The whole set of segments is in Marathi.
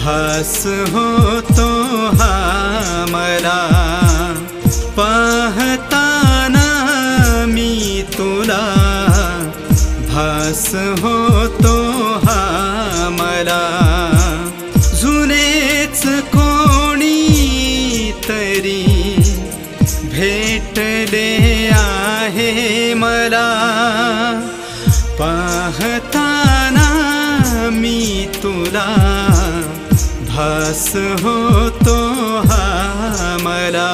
भास होतो हा मला पाहताना मी तुला भास होतो हा मला जुनेच कोणी तरी भेटले आहे मला पाहताना मी तुला भास होतो हा मला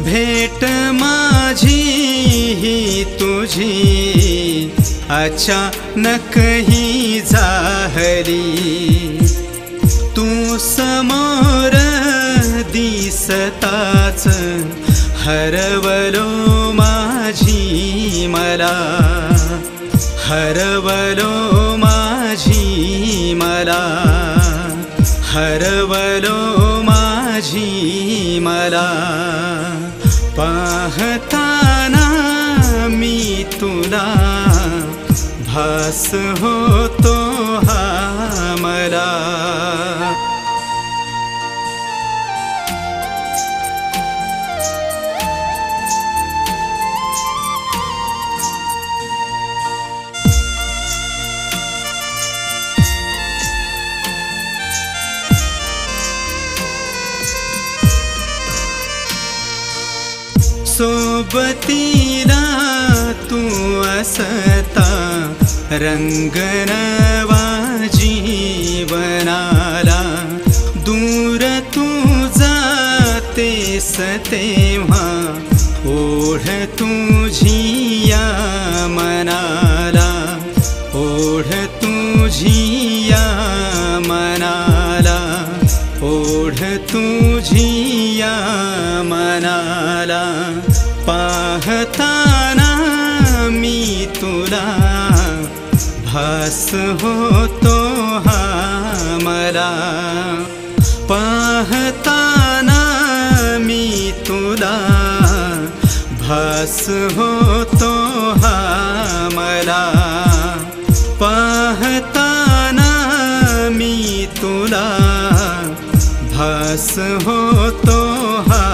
भेट माझी ही तुझी अचानक ही झाली तू समोर दिसताच हरवलो माझी मला हरवलो माझी मला हरवलो माझी मला पाहताना मी तुला भास होतो हा मला सोबतीला तू असता रंग नवा जीवनाला दूर तू जातेस तेव्हा ओढ तुझी या मनाला ओढ तुझी या मनाला ओढ तुझी या मनाला पाहताना मी तुला भास होतो हा मला पाहताना मी तुला भास होतो हा मला पाहताना मी तुला भास होतो हा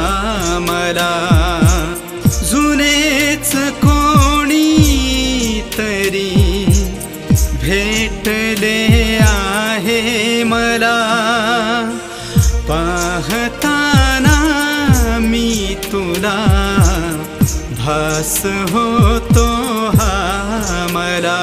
मला जुनेच कोणी तरी भेटले आहे मला पाहताना मी तुला भास होतो हा मला